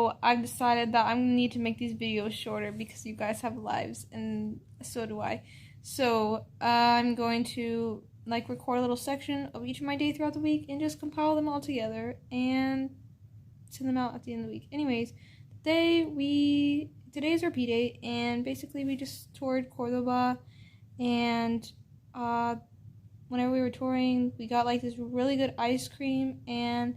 so I've decided that I'm gonna need to make these videos shorter because you guys have lives and so do I. So I'm going to like record a little section of each of my day throughout the week and just compile them all together and send them out at the end of the week. Anyways, today's our P day, and basically we just toured Cordoba, and whenever we were touring, we got like this really good ice cream, and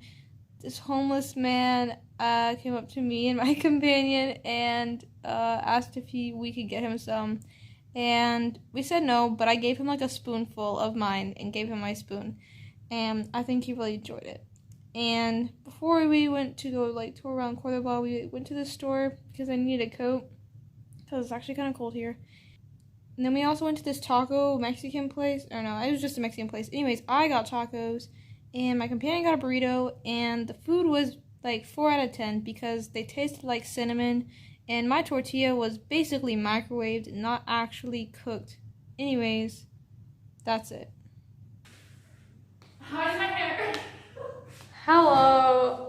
this homeless man came up to me and my companion and asked if we could get him some. And we said no, but I gave him like a spoonful of mine and gave him my spoon. And I think he really enjoyed it. And before we went to go like tour around Cordoba, we went to the store because I needed a coat because it's actually kind of cold here. And then we also went to this taco Mexican place. Or no, it was just a Mexican place. Anyways, I got tacos and my companion got a burrito, and the food was like 4 out of 10 because they tasted like cinnamon. And my tortilla was basically microwaved, not actually cooked. Anyways, that's it. How's my hair? Hello.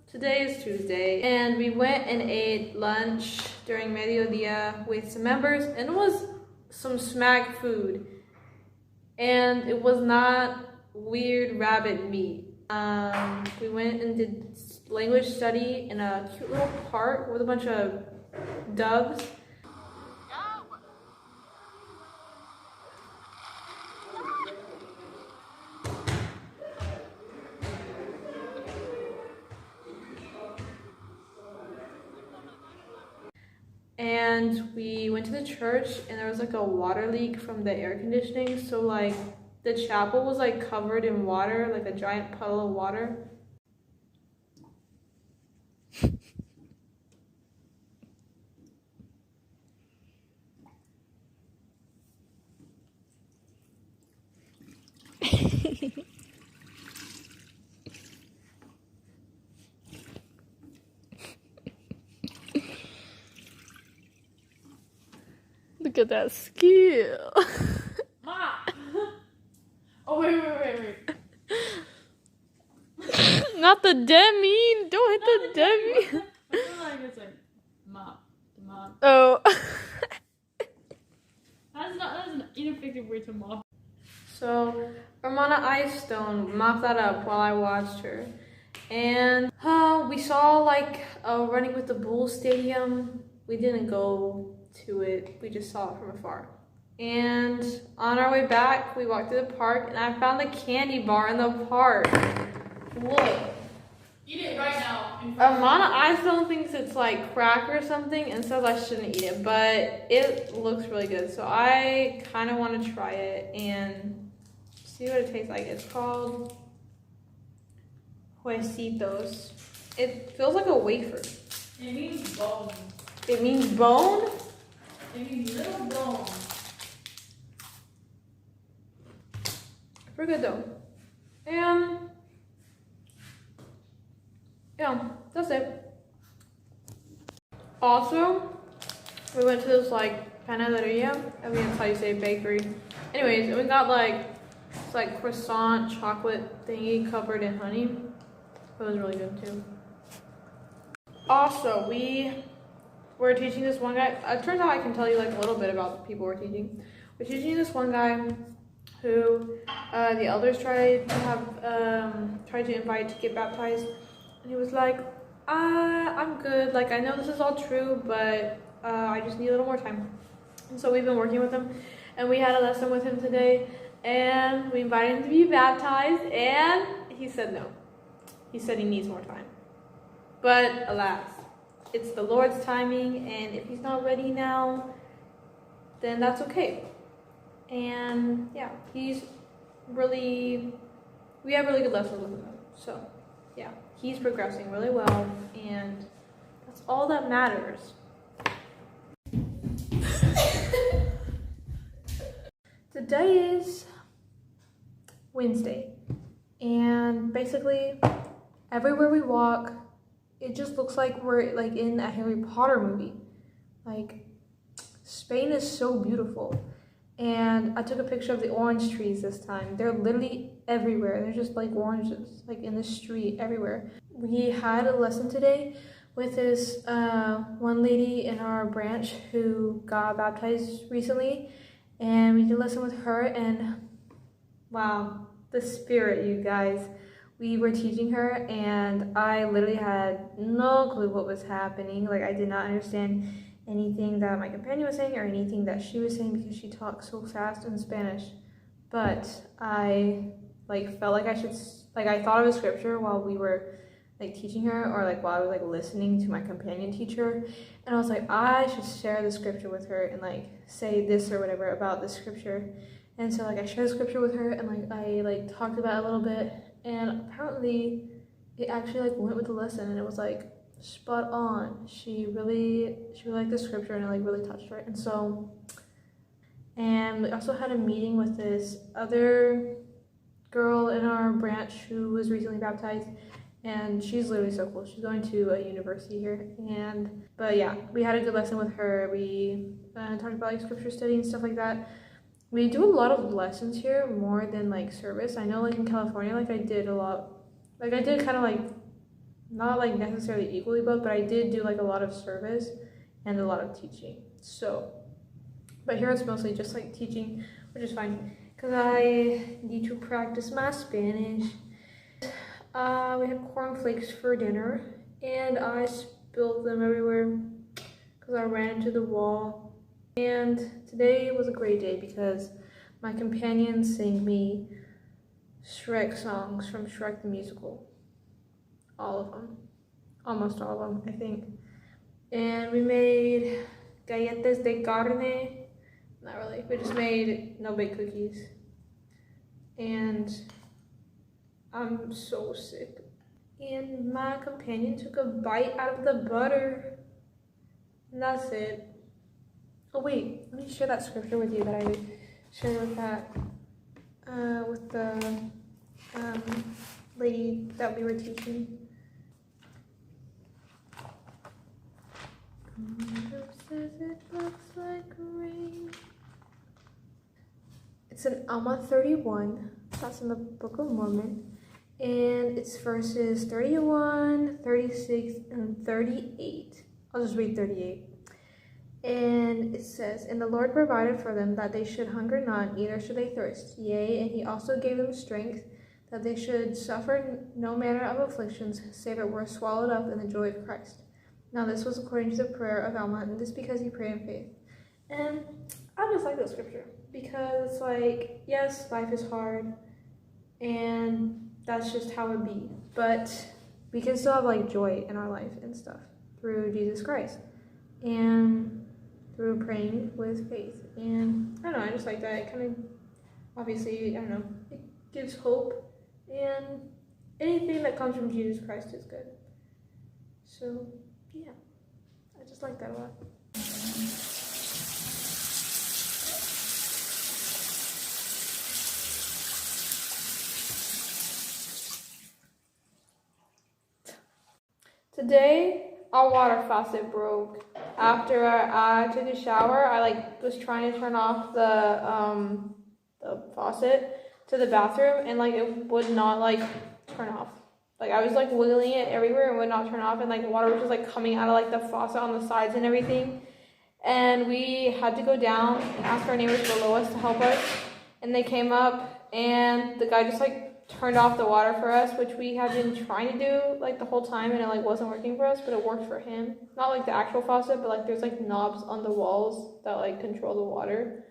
Today is Tuesday, and we went and ate lunch during Mediodía with some members, and it was some smack food. And it was not weird rabbit meat. We went and did language study in a cute little park with a bunch of doves. And we went to the church, and there was like a water leak from the air conditioning, so like the chapel was like covered in water, like a giant puddle of water. Look at that skill. Ma! Oh, wait. Not the demi. Don't hit the demi. I feel like it's like, ma. Oh. That's an ineffective way to mop. So, Ramona Ice Stone mopped that up while I watched her. And we saw like a Running with the Bulls stadium. We didn't go to it. We just saw it from afar. And on our way back, we walked through the park, and I found a candy bar in the park. Look. Eat it right now. Amana Ice thinks it's like crack or something and says I shouldn't eat it, but it looks really good. So I kind of want to try it and see what it tastes like. It's called Huesitos. It feels like a wafer. It means bone. It means bone? It means little bone. Pretty good though. And yeah, that's it. Also, we went to this like panaderia. I mean, that's how you say bakery. Anyways, and we got like this like croissant chocolate thingy covered in honey. It was really good too. Also, we were teaching this one guy. It turns out I can tell you like a little bit about the people we're teaching. We're teaching this one guy who the elders tried to invite to get baptized, and he was like, I'm good, like I know this is all true, but I just need a little more time. And so we've been working with him, and we had a lesson with him today, and we invited him to be baptized, and he said no. He said he needs more time, but alas, it's the Lord's timing, and if he's not ready now, then that's okay. And yeah, we have really good lessons with him. So yeah, he's progressing really well, and that's all that matters. Today is Wednesday, and basically everywhere we walk, it just looks like we're like in a Harry Potter movie. Like, Spain is so beautiful. And I took a picture of the orange trees this time. They're literally everywhere. There's just like oranges like in the street everywhere. We had a lesson today with this one lady in our branch who got baptized recently, and we did a lesson with her, and wow, the spirit, you guys. We were teaching her, and I literally had no clue what was happening. Like, I did not understand anything that my companion was saying or anything that she was saying because she talked so fast in Spanish. But I like felt like I should, like, I thought of a scripture while we were like teaching her, or like while I was like listening to my companion teacher, and I was like, I should share the scripture with her and like say this or whatever about the scripture. And so like I shared the scripture with her, and like I like talked about it a little bit, and apparently it actually like went with the lesson, and it was like spot on. She really liked the scripture, and it like really touched her. And so, and we also had a meeting with this other girl in our branch who was recently baptized, and she's literally so cool. She's going to a university here, but yeah, we had a good lesson with her. We talked about like scripture study and stuff like that. We do a lot of lessons here, more than like service. I know like in California, like I did a lot, like I did kind of like, not like necessarily equally both, but I did do like a lot of service and a lot of teaching. So, but here it's mostly just like teaching, which is fine, because I need to practice my Spanish. We had cornflakes for dinner, and I spilled them everywhere because I ran into the wall. And today was a great day because my companion sang me Shrek songs from Shrek the Musical. All of them. Almost all of them, I think. And we made galletas de carne. Not really. We just made no-bake cookies. And I'm so sick. And my companion took a bite out of the butter. And that's it. Oh wait, let me share that scripture with you that I shared with with the lady that we were teaching. Says it looks like rain. It's in Alma 31. That's in the Book of Mormon. And it's verses 31, 36, and 38. I'll just read 38. And it says, And the Lord provided for them that they should hunger not, neither should they thirst. Yea, and he also gave them strength, that they should suffer no manner of afflictions, save it were swallowed up in the joy of Christ. Now this was according to the prayer of Alma, and this because he prayed in faith. And I just like that scripture, because it's like, yes, life is hard, and that's just how it be. But we can still have like joy in our life and stuff through Jesus Christ. And through praying with faith. And I don't know, I just like that. It kind of, obviously, I don't know, it gives hope, and anything that comes from Jesus Christ is good. So yeah, I just like that a lot. Today our water faucet broke. After I took a shower, I like was trying to turn off the faucet to the bathroom, and like it would not like turn off. Like I was like wiggling it everywhere and would not turn off, and like water was just like coming out of like the faucet on the sides and everything. And we had to go down and ask our neighbors below us to help us, and they came up, and the guy just like turned off the water for us, which we had been trying to do like the whole time, and it like wasn't working for us, but it worked for him. Not like the actual faucet, but like there's like knobs on the walls that like control the water.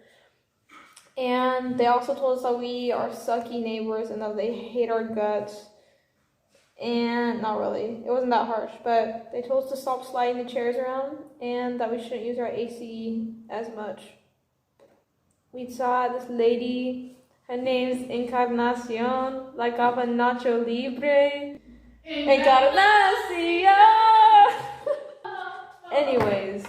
And they also told us that we are sucky neighbors and that they hate our guts. And not really, it wasn't that harsh, but they told us to stop sliding the chairs around and that we shouldn't use our AC as much. We saw this lady. Her name's Encarnacion, like of a Nacho Libre. Encarnacion! Anyways,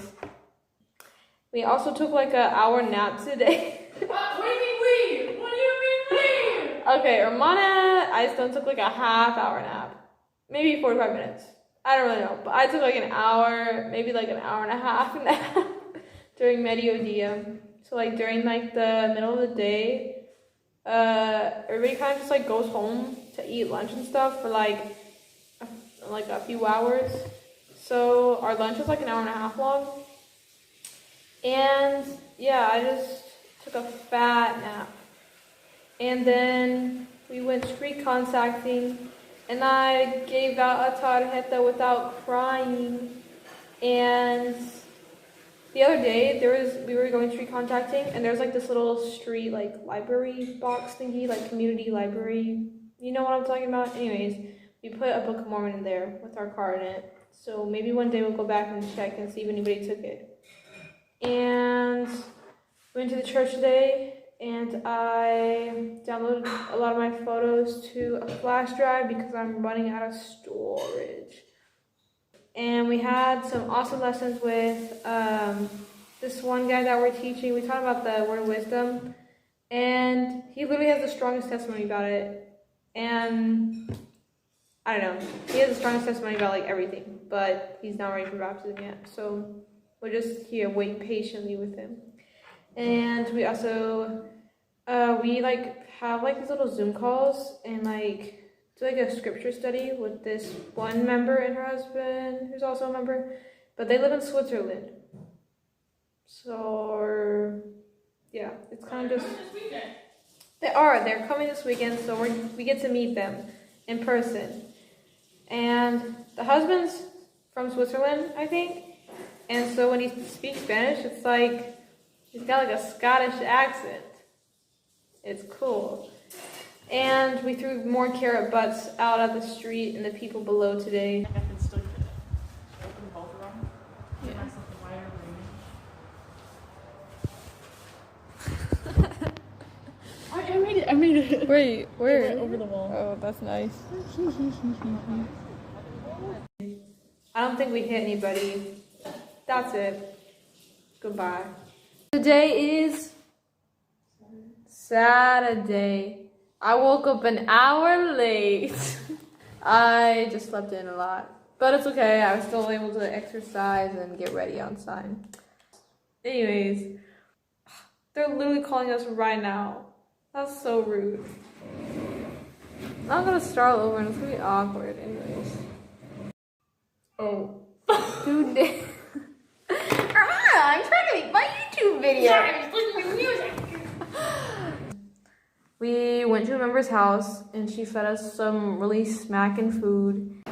we also took like an hour nap today. What do you mean we? What do you mean we? Okay, Hermana, I still took like a half-hour nap. Maybe 45 minutes. I don't really know, but I took like an hour, maybe like an hour and a half nap during Mediodía. So like during like the middle of the day, everybody kind of just like goes home to eat lunch and stuff for like a few hours. So our lunch was like an hour and a half long. And yeah, I just took a fat nap. And then we went street contacting, and I gave out a tarjeta without crying. And the other day, we were going street contacting, and there's like this little street like library box thingy, like community library. You know what I'm talking about? Anyways, we put a Book of Mormon in there with our card in it. So maybe one day we'll go back and check and see if anybody took it. And went to the church today, and I downloaded a lot of my photos to a flash drive because I'm running out of storage. And we had some awesome lessons with this one guy that we're teaching. We talked about the word of wisdom, and he literally has the strongest testimony about it. And I don't know, he has the strongest testimony about like everything, but he's not ready for baptism yet. So we're just here waiting patiently with him. And we also we like have like these little Zoom calls and like do like a scripture study with this one member and her husband who's also a member, but they live in Switzerland. So yeah, it's kind of just they're coming this weekend, so we get to meet them in person. And the husband's from Switzerland, I think, and so when he speaks Spanish, it's like he's got like a Scottish accent. It's cool. And we threw more carrot butts out at the street and the people below today. I can still get it. Open both of them. Get myself a wider range. I made it. Wait, where? It went over the wall. Oh, that's nice. I don't think we hit anybody. That's it. Goodbye. Today is Saturday. I woke up an hour late. I just slept in a lot. But it's okay. I was still able to exercise and get ready on time. Anyways, they're literally calling us right now. That's so rude. I'm gonna start over and it's gonna be awkward anyways. Oh. Dude. I'm trying to make my YouTube video. We went to a member's house and she fed us some really smacking food.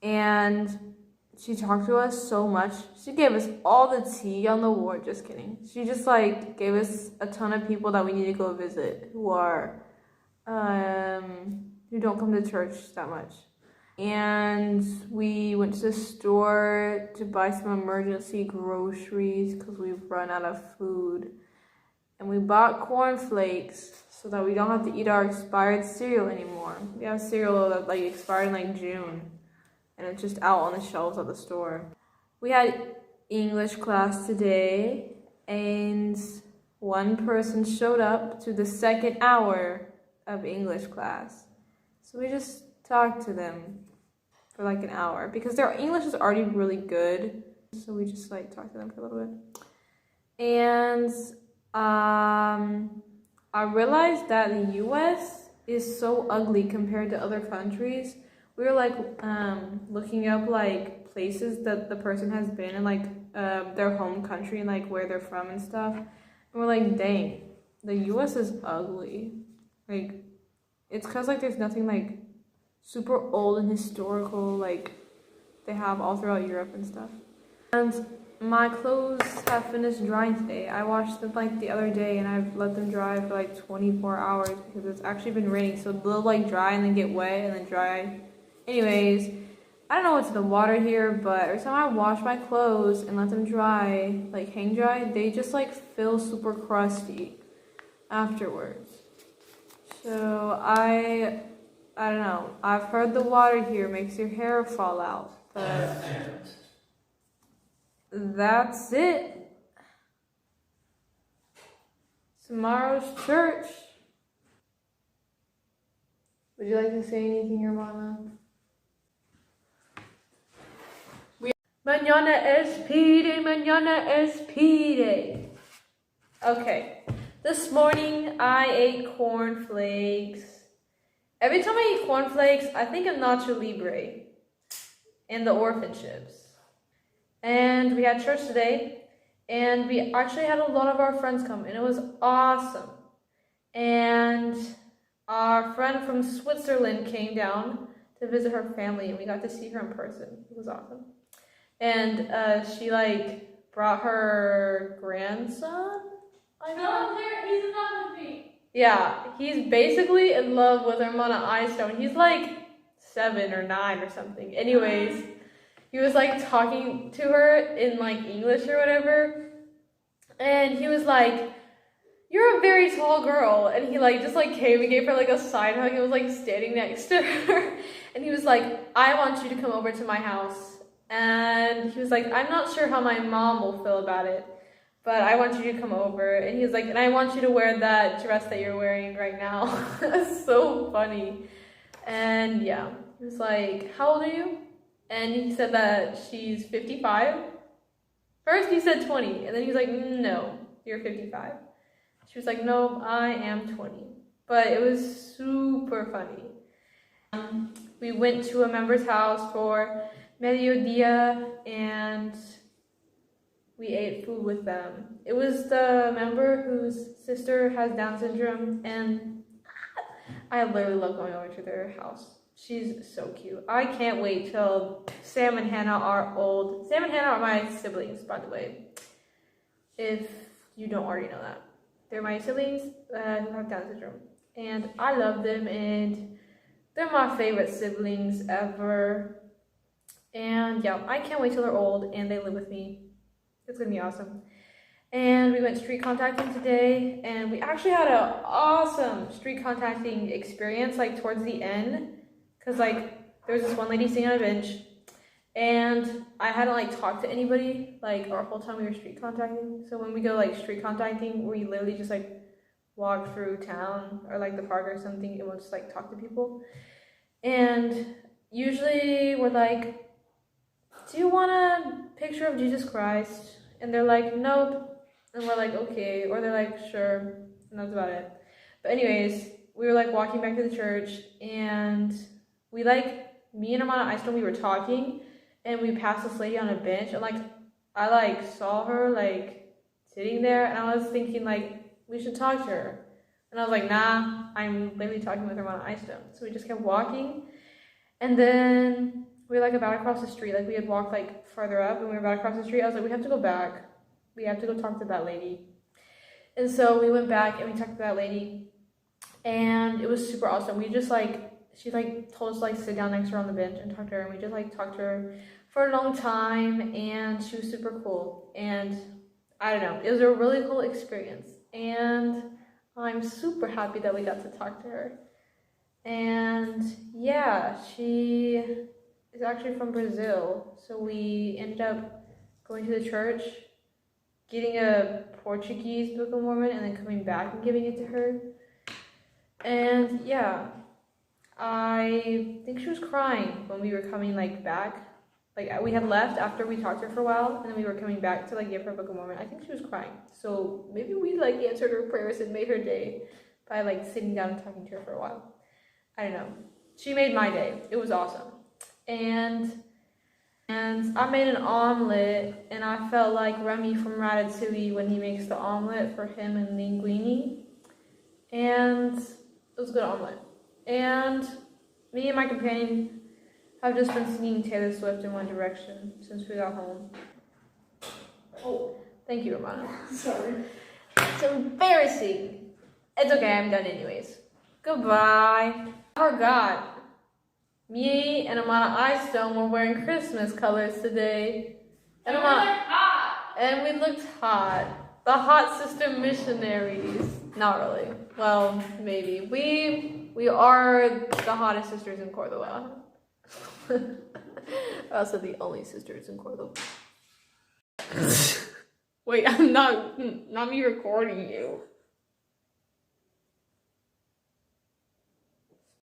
And she talked to us so much. She gave us all the tea on the ward. Just kidding. She just like gave us a ton of people that we need to go visit who are who don't come to church that much. And we went to the store to buy some emergency groceries because we've run out of food. And we bought cornflakes so that we don't have to eat our expired cereal anymore. We have cereal that like expired in like June. And it's just out on the shelves at the store. We had English class today, and one person showed up to the second hour of English class. So we just talked to them for like an hour because their English is already really good. So we just like talked to them for a little bit. And I realized that the US is so ugly compared to other countries. We were like looking up like places that the person has been in like their home country and like where they're from and stuff. And we're like, dang, the US is ugly. Like it's cause like there's nothing like super old and historical like they have all throughout Europe and stuff. And my clothes have finished drying today. I washed them like the other day and I've let them dry for like 24 hours because it's actually been raining. So they'll like dry and then get wet and then dry. Anyways, I don't know what's in the water here, but every time I wash my clothes and let them dry, like hang dry, they just like feel super crusty afterwards. So I don't know. I've heard the water here makes your hair fall out, but that's it. Tomorrow's church. Would you like to say anything, Hermana? Mañana es P-Day, mañana es P-Day. Okay, this morning I ate cornflakes. Every time I eat cornflakes, I think of Nacho Libre and the orphan chips. And we had church today, and we actually had a lot of our friends come, and it was awesome. And our friend from Switzerland came down to visit her family, and we got to see her in person. It was awesome. And she like brought her grandson. No, he's in love with me. Yeah, he's basically in love with Hermana Eyestone. He's like 7 or 9 or something. Anyways, he was like talking to her in like English or whatever, and he was like, "You're a very tall girl," and he like just like came and gave her like a side hug and was like standing next to her, and he was like, "I want you to come over to my house." And he was like, "I'm not sure how my mom will feel about it, but I want you to come over." And he was like, "And I want you to wear that dress that you're wearing right now." It's so funny. And yeah, he was like, "How old are you?" And he said that she's 55. First he said 20, and then he was like, "No, you're 55. She was like, "No, I am 20. But it was super funny. We went to a member's house for Mediodía, and we ate food with them. It was the member whose sister has Down syndrome, and I literally love going over to their house. She's so cute. I can't wait till Sam and Hannah are old. Sam and Hannah are my siblings, by the way, if you don't already know that. They're my siblings who have Down syndrome, and I love them, and they're my favorite siblings ever. And yeah, I can't wait till they're old and they live with me. It's gonna be awesome. And we went street contacting today, and we actually had an awesome street contacting experience like towards the end, because like there was this one lady sitting on a bench, and I hadn't like talked to anybody like our whole time we were street contacting. So when we go like street contacting, we literally just like walk through town or like the park or something, and we'll just like talk to people. And usually we're like, "Do you want a picture of Jesus Christ?" And they're like, "Nope." And we're like, "Okay." Or they're like, "Sure." And that's about it. But anyways, we were like walking back to the church, and we like, me and Amanda Eiston, we were talking, and we passed this lady on a bench, and like I like saw her like sitting there, and I was thinking like we should talk to her. And I was like, "Nah, I'm literally talking with Amanda Eiston." So we just kept walking, and then we were like about to cross the street. Like we had walked like further up, and we were about to cross the street. I was like, "We have to go back. We have to go talk to that lady." And so we went back and we talked to that lady, and it was super awesome. We just like, she like told us to like sit down next to her on the bench and talk to her, and we just like talked to her for a long time, and she was super cool. And I don't know, it was a really cool experience, and I'm super happy that we got to talk to her. And yeah, she is actually from Brazil, so we ended up going to the church, getting a Portuguese Book of Mormon, and then coming back and giving it to her. And yeah, I think she was crying when we were coming like back. Like we had left after we talked to her for a while, and then we were coming back to like give her a Book of Mormon. I think she was crying. So maybe we like answered her prayers and made her day by like sitting down and talking to her for a while. I don't know. She made my day. It was awesome. And I made an omelet, and I felt like Remy from Ratatouille when he makes the omelet for him and Linguini. And it was a good omelet. And me and my companion have just been singing Taylor Swift in One Direction since we got home. Oh, Thank you, Romana. sorry. It's embarrassing. It's okay, I'm done anyways. Goodbye. I forgot. Me and Amana Eyestone were wearing Christmas colors today. And we looked hot. The hot sister missionaries. Not really. Well, maybe. We are the hottest sisters in Cordoba. We're also the only sisters in Cordoba. Wait, I'm not me recording you.